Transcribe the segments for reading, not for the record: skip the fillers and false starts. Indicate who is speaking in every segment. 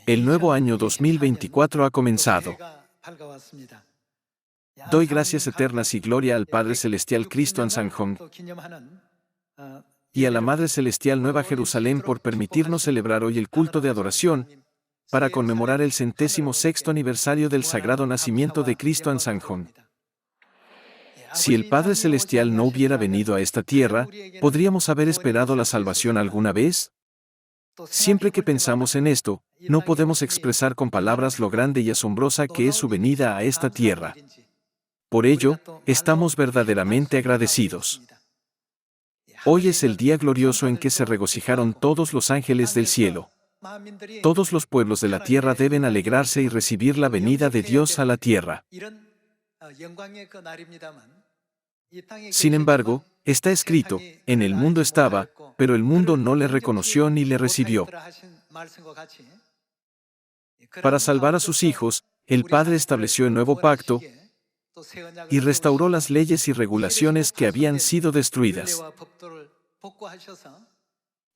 Speaker 1: El nuevo año 2024 ha comenzado. Doy gracias eternas y gloria al Padre Celestial Cristo Ansanjong y a la Madre Celestial Nueva Jerusalén por permitirnos celebrar hoy el culto de adoración, para conmemorar el 106º aniversario del sagrado nacimiento de Cristo Ansanjong. Si el Padre Celestial no hubiera venido a esta tierra, ¿podríamos haber esperado la salvación alguna vez? Siempre que pensamos en esto, no podemos expresar con palabras lo grande y asombrosa que es su venida a esta tierra. Por ello, estamos verdaderamente agradecidos. Hoy es el día glorioso en que se regocijaron todos los ángeles del cielo. Todos los pueblos de la tierra deben alegrarse y recibir la venida de Dios a la tierra. Sin embargo, está escrito, en el mundo estaba, pero el mundo no le reconoció ni le recibió. Para salvar a sus hijos, el Padre estableció el nuevo pacto y restauró las leyes y regulaciones que habían sido destruidas.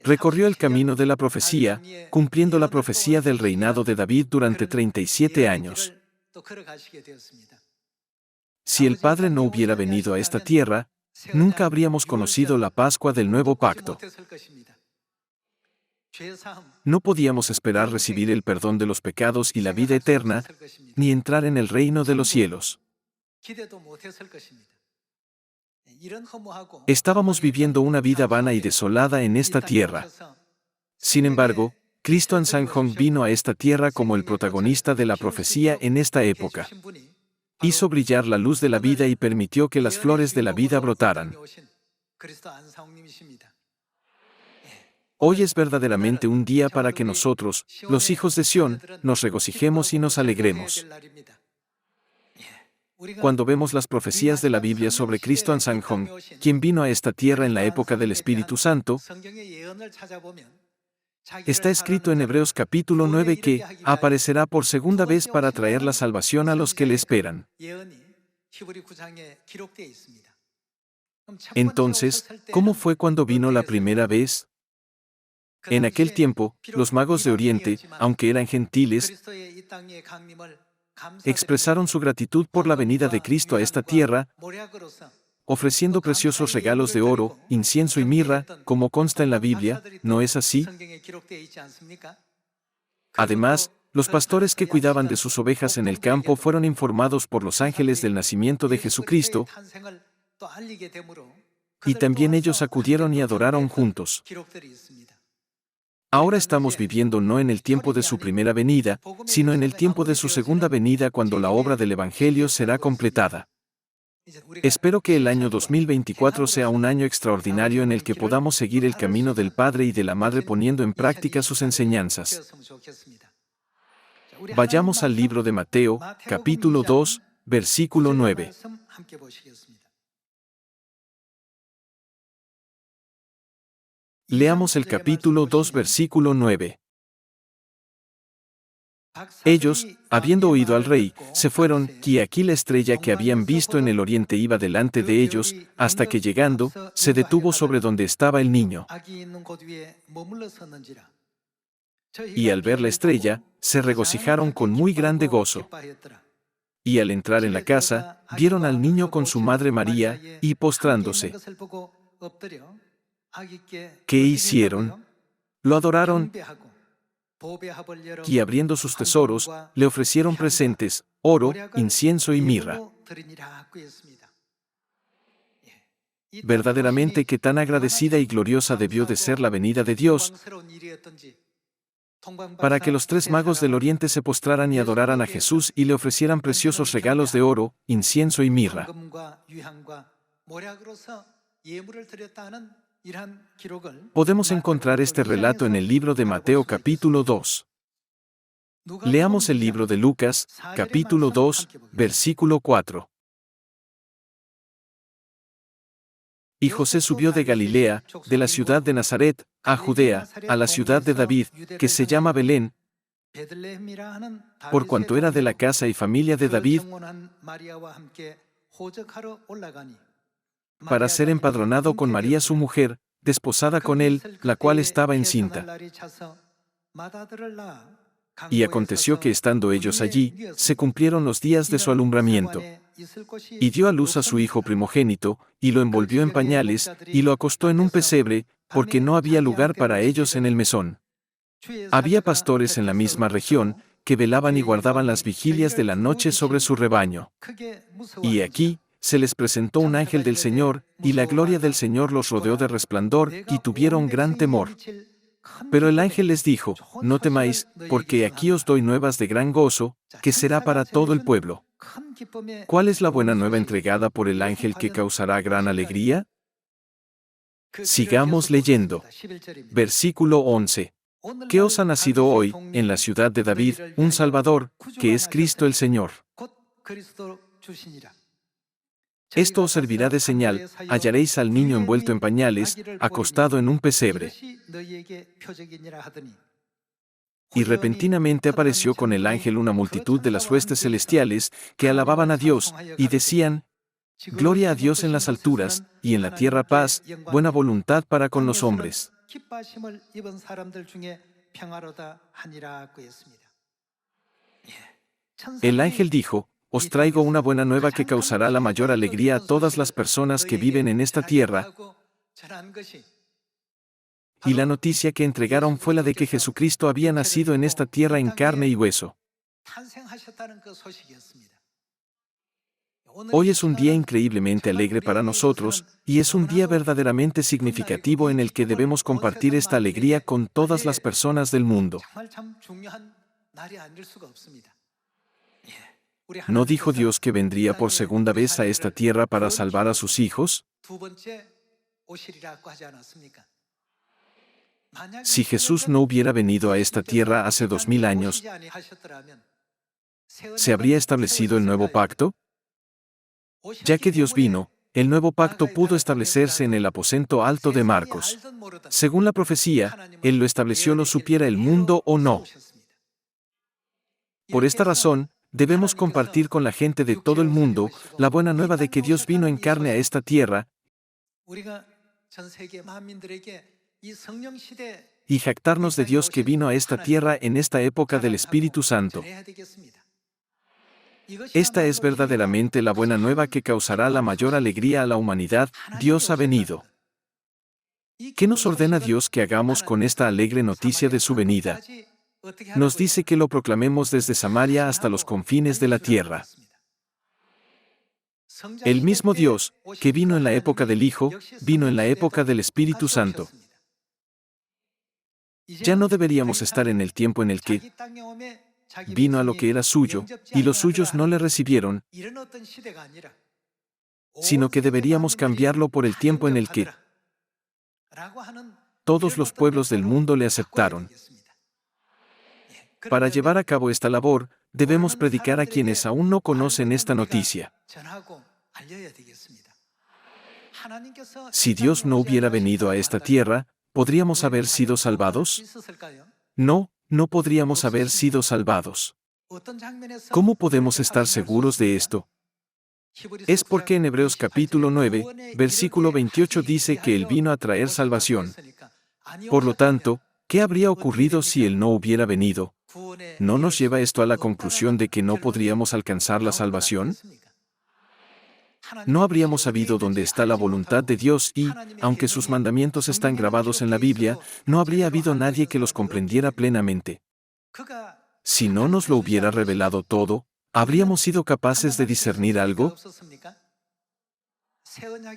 Speaker 1: Recorrió el camino de la profecía, cumpliendo la profecía del reinado de David durante 37 años. Si el Padre no hubiera venido a esta tierra, nunca habríamos conocido la Pascua del nuevo pacto. No podíamos esperar recibir el perdón de los pecados y la vida eterna, ni entrar en el reino de los cielos. Estábamos viviendo una vida vana y desolada en esta tierra. Sin embargo, Cristo Ansanjong vino a esta tierra como el protagonista de la profecía en esta época. Hizo brillar la luz de la vida y permitió que las flores de la vida brotaran. Hoy es verdaderamente un día para que nosotros, los hijos de Sión, nos regocijemos y nos alegremos. Cuando vemos las profecías de la Biblia sobre Cristo Ansanjong, quien vino a esta tierra en la época del Espíritu Santo, está escrito en Hebreos capítulo 9 que aparecerá por segunda vez para traer la salvación a los que le esperan. Entonces, ¿cómo fue cuando vino la primera vez? En aquel tiempo, los magos de Oriente, aunque eran gentiles, expresaron su gratitud por la venida de Cristo a esta tierra, ofreciendo preciosos regalos de oro, incienso y mirra, como consta en la Biblia, ¿no es así? Además, los pastores que cuidaban de sus ovejas en el campo fueron informados por los ángeles del nacimiento de Jesucristo, y también ellos acudieron y adoraron juntos. Ahora estamos viviendo no en el tiempo de su primera venida, sino en el tiempo de su segunda venida cuando la obra del Evangelio será completada. Espero que el año 2024 sea un año extraordinario en el que podamos seguir el camino del Padre y de la Madre poniendo en práctica sus enseñanzas. Vayamos al libro de Mateo, capítulo 2, versículo 9. Leamos el capítulo 2, versículo 9. Ellos, habiendo oído al rey, se fueron, y aquí la estrella que habían visto en el oriente iba delante de ellos, hasta que llegando, se detuvo sobre donde estaba el niño. Y al ver la estrella, se regocijaron con muy grande gozo. Y al entrar en la casa, vieron al niño con su madre María, y postrándose. ¿Qué hicieron? Lo adoraron, y abriendo sus tesoros, le ofrecieron presentes, oro, incienso y mirra. Verdaderamente que tan agradecida y gloriosa debió de ser la venida de Dios, para que los tres magos del oriente se postraran y adoraran a Jesús y le ofrecieran preciosos regalos de oro, incienso y mirra. Podemos encontrar este relato en el libro de Mateo capítulo 2. Leamos el libro de Lucas, capítulo 2, versículo 4. Y José subió de Galilea, de la ciudad de Nazaret, a Judea, a la ciudad de David, que se llama Belén, por cuanto era de la casa y familia de David, para ser empadronado con María su mujer, desposada con él, la cual estaba encinta. Y aconteció que estando ellos allí, se cumplieron los días de su alumbramiento. Y dio a luz a su hijo primogénito, y lo envolvió en pañales, y lo acostó en un pesebre, porque no había lugar para ellos en el mesón. Había pastores en la misma región, que velaban y guardaban las vigilias de la noche sobre su rebaño. Y aquí, se les presentó un ángel del Señor, y la gloria del Señor los rodeó de resplandor, y tuvieron gran temor. Pero el ángel les dijo: no temáis, porque aquí os doy nuevas de gran gozo, que será para todo el pueblo. ¿Cuál es la buena nueva entregada por el ángel que causará gran alegría? Sigamos leyendo. Versículo 11. Que os ha nacido hoy, en la ciudad de David, un Salvador, que es Cristo el Señor. Esto os servirá de señal: hallaréis al niño envuelto en pañales, acostado en un pesebre. Y repentinamente apareció con el ángel una multitud de las huestes celestiales, que alababan a Dios, y decían: gloria a Dios en las alturas, y en la tierra paz, buena voluntad para con los hombres. El ángel dijo: os traigo una buena nueva que causará la mayor alegría a todas las personas que viven en esta tierra. Y la noticia que entregaron fue la de que Jesucristo había nacido en esta tierra en carne y hueso. Hoy es un día increíblemente alegre para nosotros, y es un día verdaderamente significativo en el que debemos compartir esta alegría con todas las personas del mundo. ¿No dijo Dios que vendría por segunda vez a esta tierra para salvar a sus hijos? Si Jesús no hubiera venido a esta tierra hace 2000 años, ¿se habría establecido el nuevo pacto? Ya que Dios vino, el nuevo pacto pudo establecerse en el aposento alto de Marcos. Según la profecía, Él lo estableció lo supiera el mundo o no. Por esta razón, debemos compartir con la gente de todo el mundo la buena nueva de que Dios vino en carne a esta tierra y jactarnos de Dios que vino a esta tierra en esta época del Espíritu Santo. Esta es verdaderamente la buena nueva que causará la mayor alegría a la humanidad. Dios ha venido. ¿Qué nos ordena Dios que hagamos con esta alegre noticia de su venida? Nos dice que lo proclamemos desde Samaria hasta los confines de la tierra. El mismo Dios, que vino en la época del Hijo, vino en la época del Espíritu Santo. Ya no deberíamos estar en el tiempo en el que vino a lo que era suyo, y los suyos no le recibieron, sino que deberíamos cambiarlo por el tiempo en el que todos los pueblos del mundo le aceptaron. Para llevar a cabo esta labor, debemos predicar a quienes aún no conocen esta noticia. Si Dios no hubiera venido a esta tierra, ¿podríamos haber sido salvados? No, no podríamos haber sido salvados. ¿Cómo podemos estar seguros de esto? Es porque en Hebreos capítulo 9, versículo 28 dice que Él vino a traer salvación. Por lo tanto, ¿qué habría ocurrido si Él no hubiera venido? ¿No nos lleva esto a la conclusión de que no podríamos alcanzar la salvación? No habríamos sabido dónde está la voluntad de Dios y, aunque sus mandamientos están grabados en la Biblia, no habría habido nadie que los comprendiera plenamente. Si no nos lo hubiera revelado todo, ¿habríamos sido capaces de discernir algo?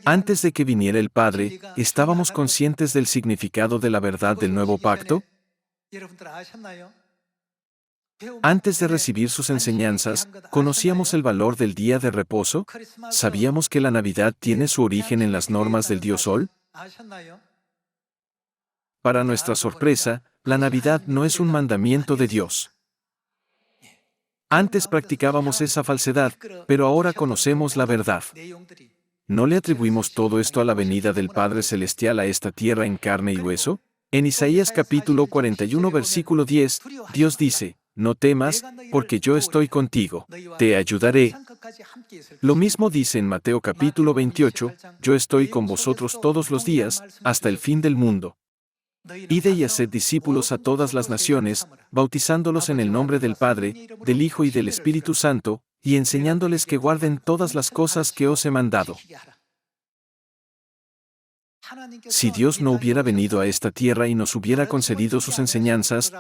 Speaker 1: Antes de que viniera el Padre, ¿estábamos conscientes del significado de la verdad del nuevo pacto? Antes de recibir sus enseñanzas, ¿conocíamos el valor del día de reposo? ¿Sabíamos que la Navidad tiene su origen en las normas del dios Sol? Para nuestra sorpresa, la Navidad no es un mandamiento de Dios. Antes practicábamos esa falsedad, pero ahora conocemos la verdad. ¿No le atribuimos todo esto a la venida del Padre Celestial a esta tierra en carne y hueso? En Isaías capítulo 41 versículo 10, Dios dice: no temas, porque yo estoy contigo, te ayudaré. Lo mismo dice en Mateo capítulo 28, yo estoy con vosotros todos los días, hasta el fin del mundo. Id y haced discípulos a todas las naciones, bautizándolos en el nombre del Padre, del Hijo y del Espíritu Santo, y enseñándoles que guarden todas las cosas que os he mandado. Si Dios no hubiera venido a esta tierra y nos hubiera concedido sus enseñanzas,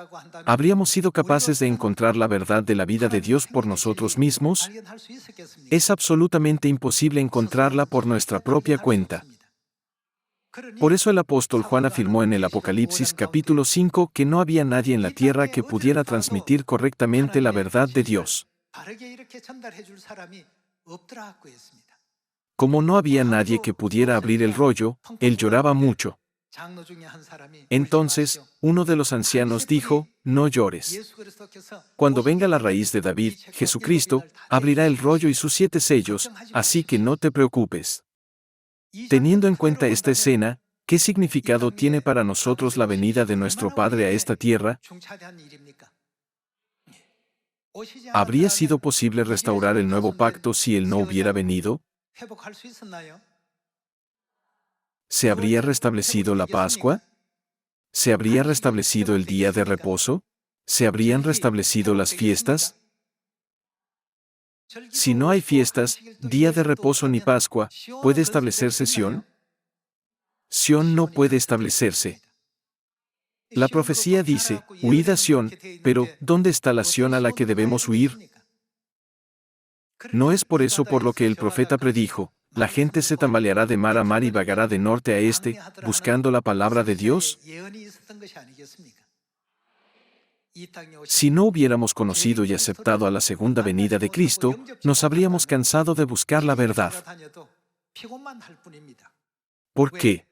Speaker 1: ¿habríamos sido capaces de encontrar la verdad de la vida de Dios por nosotros mismos? Es absolutamente imposible encontrarla por nuestra propia cuenta. Por eso el apóstol Juan afirmó en el Apocalipsis capítulo 5 que no había nadie en la tierra que pudiera transmitir correctamente la verdad de Dios. Como no había nadie que pudiera abrir el rollo, él lloraba mucho. Entonces, uno de los ancianos dijo, no llores. Cuando venga la raíz de David, Jesucristo, abrirá el rollo y sus 7 sellos, así que no te preocupes. Teniendo en cuenta esta escena, ¿qué significado tiene para nosotros la venida de nuestro Padre a esta tierra? ¿Habría sido posible restaurar el nuevo pacto si Él no hubiera venido? ¿Se habría restablecido la Pascua? ¿Se habría restablecido el día de reposo? ¿Se habrían restablecido las fiestas? Si no hay fiestas, día de reposo ni Pascua, ¿puede establecerse Sión? Sión no puede establecerse. La profecía dice, huid a Sión, pero ¿dónde está la Sión a la que debemos huir? No es por eso por lo que el profeta predijo, la gente se tambaleará de mar a mar y vagará de norte a este, buscando la palabra de Dios. Si no hubiéramos conocido y aceptado a la segunda venida de Cristo, nos habríamos cansado de buscar la verdad. ¿Por qué?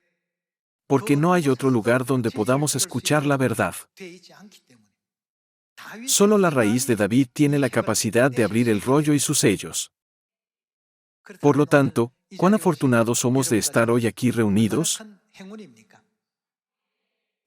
Speaker 1: Porque no hay otro lugar donde podamos escuchar la verdad. Solo la raíz de David tiene la capacidad de abrir el rollo y sus sellos. Por lo tanto, ¿cuán afortunados somos de estar hoy aquí reunidos?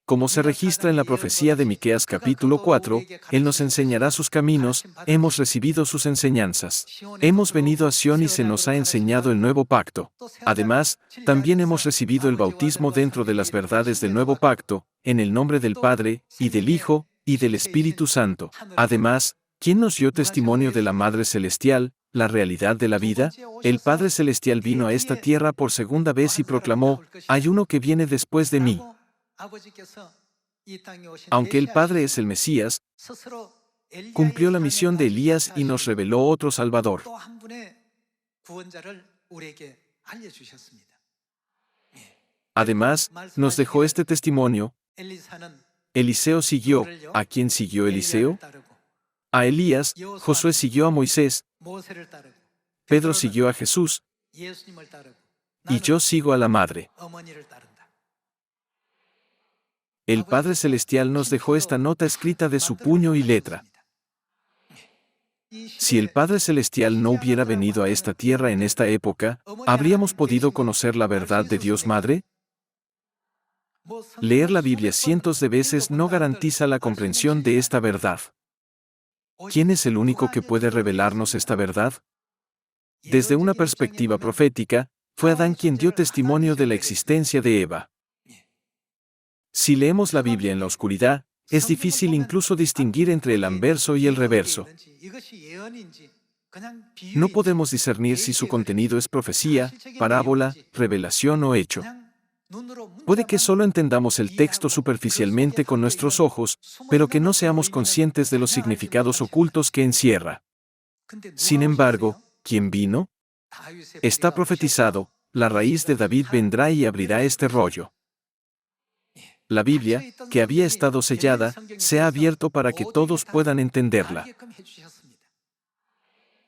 Speaker 1: Como se registra en la profecía de Miqueas capítulo 4, Él nos enseñará sus caminos, hemos recibido sus enseñanzas. Hemos venido a Sión y se nos ha enseñado el nuevo pacto. Además, también hemos recibido el bautismo dentro de las verdades del nuevo pacto, en el nombre del Padre, y del Hijo, y del Espíritu Santo. Además, ¿quién nos dio testimonio de la Madre Celestial, la realidad de la vida? El Padre Celestial vino a esta tierra por segunda vez y proclamó, hay uno que viene después de mí. Aunque el Padre es el Mesías, cumplió la misión de Elías y nos reveló otro Salvador. Además, nos dejó este testimonio. Eliseo siguió. ¿A quién siguió Eliseo? A Elías. Josué siguió a Moisés. Pedro siguió a Jesús. Y yo sigo a la Madre. El Padre Celestial nos dejó esta nota escrita de su puño y letra. Si el Padre Celestial no hubiera venido a esta tierra en esta época, ¿habríamos podido conocer la verdad de Dios Madre? Leer la Biblia cientos de veces no garantiza la comprensión de esta verdad. ¿Quién es el único que puede revelarnos esta verdad? Desde una perspectiva profética, fue Adán quien dio testimonio de la existencia de Eva. Si leemos la Biblia en la oscuridad, es difícil incluso distinguir entre el anverso y el reverso. No podemos discernir si su contenido es profecía, parábola, revelación o hecho. Puede que solo entendamos el texto superficialmente con nuestros ojos, pero que no seamos conscientes de los significados ocultos que encierra. Sin embargo, ¿quién vino? Está profetizado, la raíz de David vendrá y abrirá este rollo. La Biblia, que había estado sellada, se ha abierto para que todos puedan entenderla.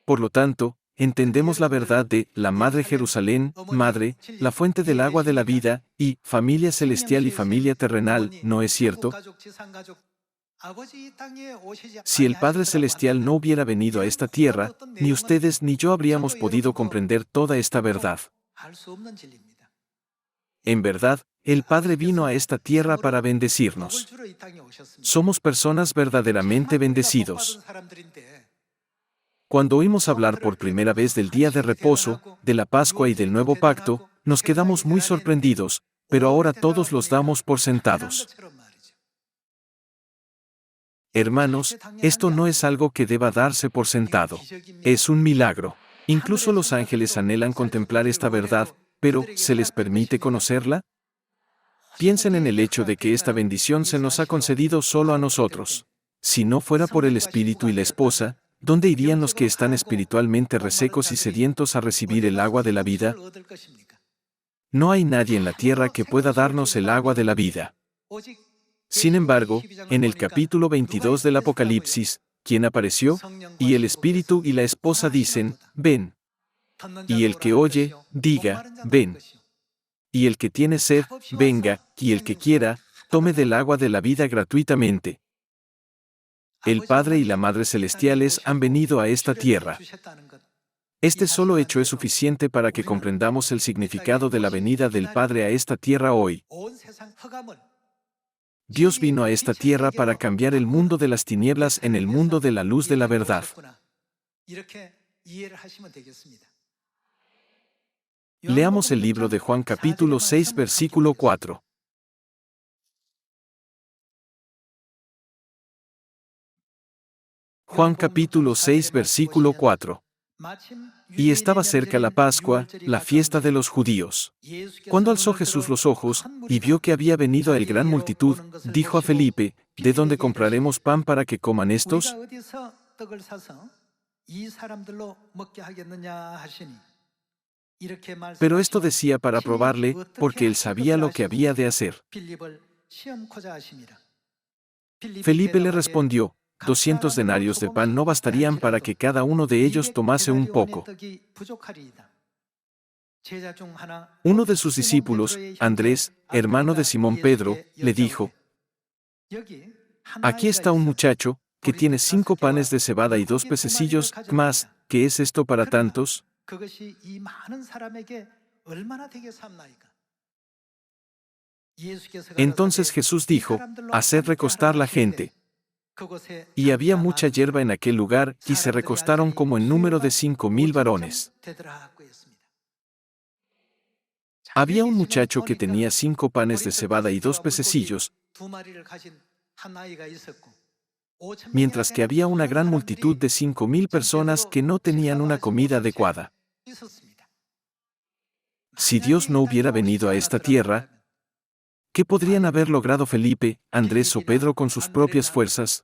Speaker 1: Por lo tanto, entendemos la verdad de la Madre Jerusalén, Madre, la fuente del agua de la vida, y familia celestial y familia terrenal, ¿no es cierto? Si el Padre Celestial no hubiera venido a esta tierra, ni ustedes ni yo habríamos podido comprender toda esta verdad. En verdad, el Padre vino a esta tierra para bendecirnos. Somos personas verdaderamente bendecidos. Cuando oímos hablar por primera vez del día de reposo, de la Pascua y del nuevo pacto, nos quedamos muy sorprendidos, pero ahora todos los damos por sentados. Hermanos, esto no es algo que deba darse por sentado. Es un milagro. Incluso los ángeles anhelan contemplar esta verdad, pero ¿se les permite conocerla? Piensen en el hecho de que esta bendición se nos ha concedido solo a nosotros. Si no fuera por el Espíritu y la esposa, ¿dónde irían los que están espiritualmente resecos y sedientos a recibir el agua de la vida? No hay nadie en la tierra que pueda darnos el agua de la vida. Sin embargo, en el capítulo 22 del Apocalipsis, ¿quién apareció? Y el Espíritu y la esposa dicen, ven. Y el que oye, diga, ven. Y el que tiene sed, venga, y el que quiera, tome del agua de la vida gratuitamente. El Padre y la Madre Celestiales han venido a esta tierra. Este solo hecho es suficiente para que comprendamos el significado de la venida del Padre a esta tierra hoy. Dios vino a esta tierra para cambiar el mundo de las tinieblas en el mundo de la luz de la verdad. Leamos el libro de Juan capítulo 6 versículo 4. Juan capítulo 6 versículo 4. Y estaba cerca la Pascua, la fiesta de los judíos. Cuando alzó Jesús los ojos, y vio que había venido a él gran multitud, dijo a Felipe, ¿de dónde compraremos pan para que coman estos? Pero esto decía para probarle, porque él sabía lo que había de hacer. Felipe le respondió, 200 denarios de pan no bastarían para que cada uno de ellos tomase un poco. Uno de sus discípulos, Andrés, hermano de Simón Pedro, le dijo, aquí está un muchacho, que tiene 5 panes de cebada y 2 pececillos, más, ¿qué es esto para tantos? Entonces Jesús dijo, haced recostar la gente. Y había mucha hierba en aquel lugar, y se recostaron como en número de 5,000 varones. Había un muchacho que tenía 5 panes de cebada y 2 pececillos, mientras que había una gran multitud de 5,000 personas que no tenían una comida adecuada. Si Dios no hubiera venido a esta tierra, ¿qué podrían haber logrado Felipe, Andrés o Pedro con sus propias fuerzas?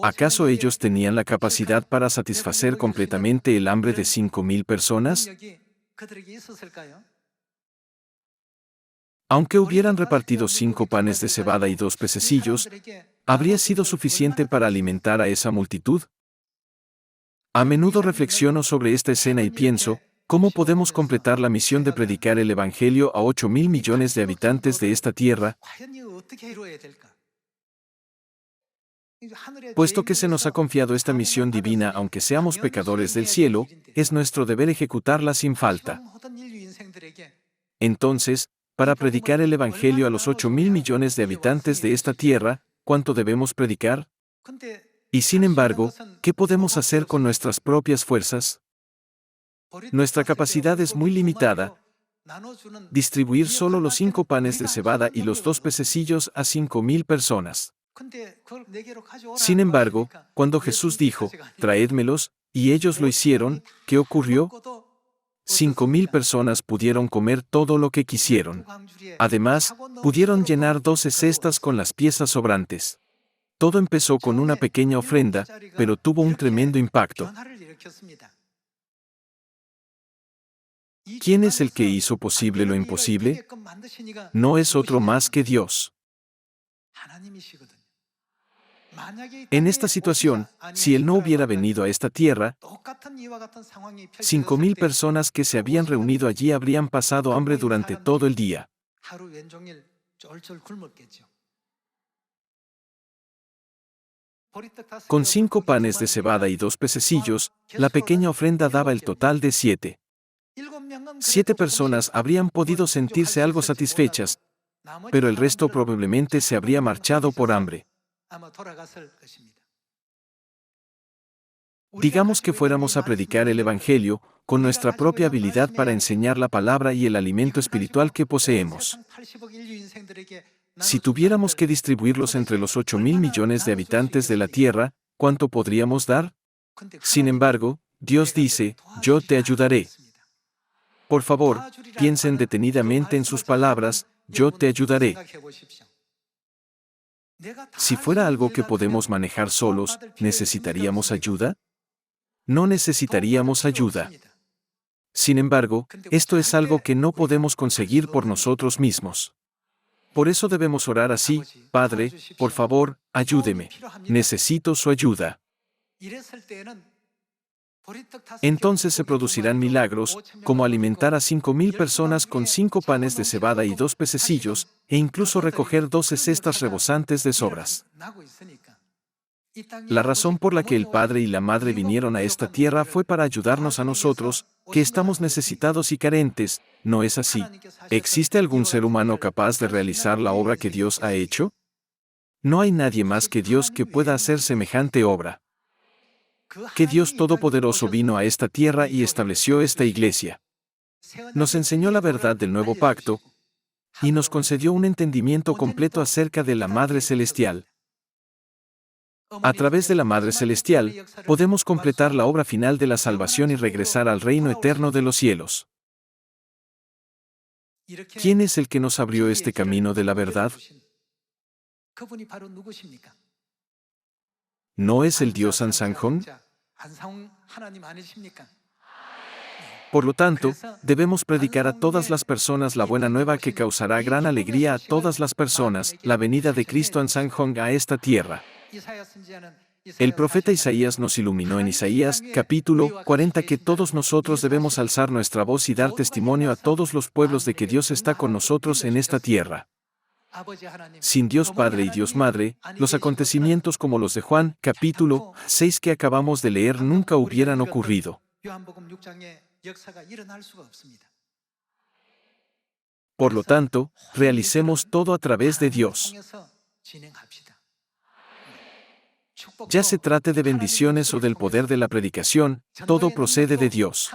Speaker 1: ¿Acaso ellos tenían la capacidad para satisfacer completamente el hambre de 5,000 personas? Aunque hubieran repartido 5 panes de cebada y 2 pececillos, ¿habría sido suficiente para alimentar a esa multitud? A menudo reflexiono sobre esta escena y pienso, ¿cómo podemos completar la misión de predicar el Evangelio a 8,000 millones de habitantes de esta tierra? Puesto que se nos ha confiado esta misión divina, aunque seamos pecadores del cielo, es nuestro deber ejecutarla sin falta. Entonces, para predicar el Evangelio a los 8,000 millones de habitantes de esta tierra, ¿cuánto debemos predicar? Y sin embargo, ¿qué podemos hacer con nuestras propias fuerzas? Nuestra capacidad es muy limitada. Distribuir solo los 5 panes de cebada y los 2 pececillos a 5,000 personas. Sin embargo, cuando Jesús dijo, traédmelos, y ellos lo hicieron, ¿qué ocurrió? 5,000 personas pudieron comer todo lo que quisieron. Además, pudieron llenar 12 cestas con las piezas sobrantes. Todo empezó con una pequeña ofrenda, pero tuvo un tremendo impacto. ¿Quién es el que hizo posible lo imposible? No es otro más que Dios. En esta situación, si Él no hubiera venido a esta tierra, 5,000 personas que se habían reunido allí habrían pasado hambre durante todo el día. Con 5 panes de cebada y 2 pececillos, la pequeña ofrenda daba el total de 7. 7 personas habrían podido sentirse algo satisfechas, pero el resto probablemente se habría marchado por hambre. Digamos que fuéramos a predicar el Evangelio, con nuestra propia habilidad para enseñar la palabra y el alimento espiritual que poseemos. Si tuviéramos que distribuirlos entre los 8.000 millones de habitantes de la Tierra, ¿cuánto podríamos dar? Sin embargo, Dios dice, yo te ayudaré. Por favor, piensen detenidamente en sus palabras, yo te ayudaré. Si fuera algo que podemos manejar solos, ¿necesitaríamos ayuda? No necesitaríamos ayuda. Sin embargo, esto es algo que no podemos conseguir por nosotros mismos. Por eso debemos orar así, Padre, por favor, ayúdeme. Necesito su ayuda. Entonces se producirán milagros, como alimentar a 5.000 personas con 5 panes de cebada y 2 pececillos, e incluso recoger 12 cestas rebosantes de sobras. La razón por la que el Padre y la Madre vinieron a esta tierra fue para ayudarnos a nosotros, que estamos necesitados y carentes, ¿no es así? ¿Existe algún ser humano capaz de realizar la obra que Dios ha hecho? No hay nadie más que Dios que pueda hacer semejante obra. Que Dios Todopoderoso vino a esta tierra y estableció esta iglesia. Nos enseñó la verdad del nuevo pacto, y nos concedió un entendimiento completo acerca de la Madre Celestial. A través de la Madre Celestial, podemos completar la obra final de la salvación y regresar al reino eterno de los cielos. ¿Quién es el que nos abrió este camino de la verdad? ¿No es el Dios Ansanjón? Por lo tanto, debemos predicar a todas las personas la buena nueva que causará gran alegría a todas las personas, la venida de Cristo Ansanjón a esta tierra. El profeta Isaías nos iluminó en Isaías, capítulo 40, que todos nosotros debemos alzar nuestra voz y dar testimonio a todos los pueblos de que Dios está con nosotros en esta tierra. Sin Dios Padre y Dios Madre, los acontecimientos como los de Juan, capítulo 6 que acabamos de leer nunca hubieran ocurrido. Por lo tanto, realicemos todo a través de Dios. Ya se trate de bendiciones o del poder de la predicación, todo procede de Dios.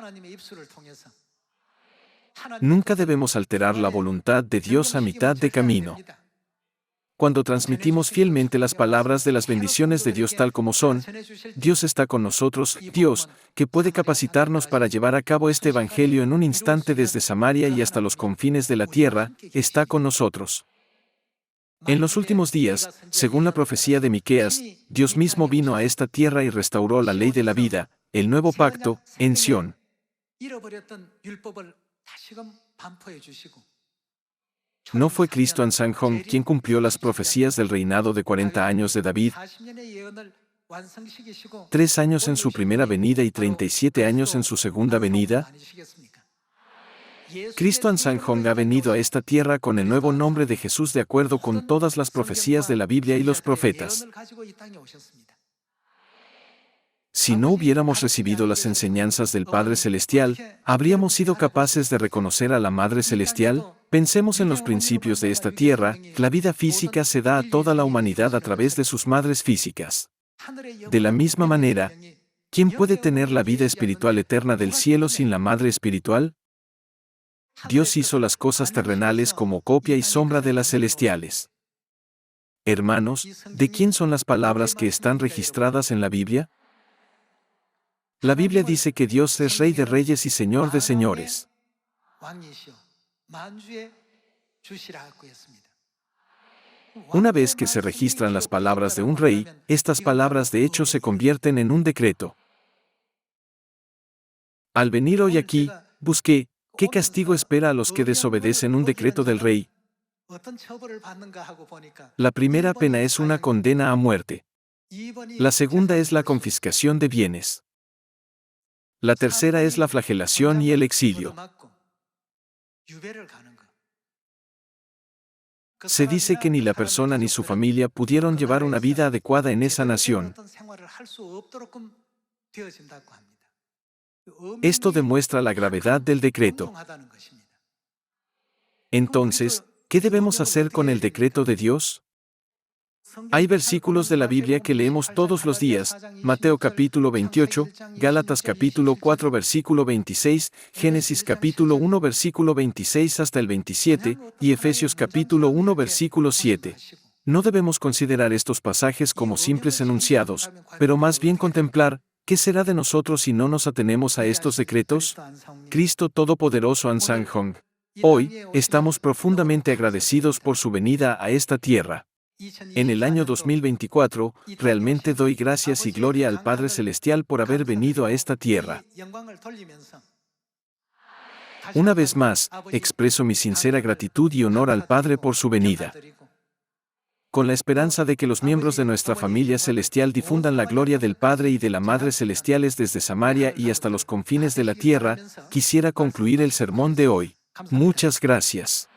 Speaker 1: Nunca debemos alterar la voluntad de Dios a mitad de camino. Cuando transmitimos fielmente las palabras de las bendiciones de Dios tal como son, Dios está con nosotros, Dios, que puede capacitarnos para llevar a cabo este evangelio en un instante desde Samaria y hasta los confines de la tierra, está con nosotros. En los últimos días, según la profecía de Miqueas, Dios mismo vino a esta tierra y restauró la ley de la vida, el nuevo pacto, en Sión. ¿No fue Cristo Ansanjón quien cumplió las profecías del reinado de 40 años de David? 3 años en su primera venida y 37 años en su segunda venida. Cristo Ansanjón ha venido a esta tierra con el nuevo nombre de Jesús de acuerdo con todas las profecías de la Biblia y los profetas. Si no hubiéramos recibido las enseñanzas del Padre Celestial, ¿habríamos sido capaces de reconocer a la Madre Celestial? Pensemos en los principios de esta tierra, la vida física se da a toda la humanidad a través de sus madres físicas. De la misma manera, ¿quién puede tener la vida espiritual eterna del cielo sin la Madre espiritual? Dios hizo las cosas terrenales como copia y sombra de las celestiales. Hermanos, ¿de quién son las palabras que están registradas en la Biblia? La Biblia dice que Dios es Rey de reyes y Señor de señores. Una vez que se registran las palabras de un rey, estas palabras de hecho se convierten en un decreto. Al venir hoy aquí, busqué, ¿qué castigo espera a los que desobedecen un decreto del rey? La primera pena es una condena a muerte. La segunda es la confiscación de bienes. La tercera es la flagelación y el exilio. Se dice que ni la persona ni su familia pudieron llevar una vida adecuada en esa nación. Esto demuestra la gravedad del decreto. Entonces, ¿qué debemos hacer con el decreto de Dios? Hay versículos de la Biblia que leemos todos los días: Mateo capítulo 28, Gálatas capítulo 4 versículo 26, Génesis capítulo 1 versículo 26 hasta el 27, y Efesios capítulo 1 versículo 7. No debemos considerar estos pasajes como simples enunciados, pero más bien contemplar: ¿qué será de nosotros si no nos atenemos a estos decretos? Cristo Todopoderoso Ansanghong. Hoy, estamos profundamente agradecidos por su venida a esta tierra. En el año 2024, realmente doy gracias y gloria al Padre Celestial por haber venido a esta tierra. Una vez más, expreso mi sincera gratitud y honor al Padre por su venida. Con la esperanza de que los miembros de nuestra familia celestial difundan la gloria del Padre y de la Madre Celestiales desde Samaria y hasta los confines de la tierra, quisiera concluir el sermón de hoy. Muchas gracias.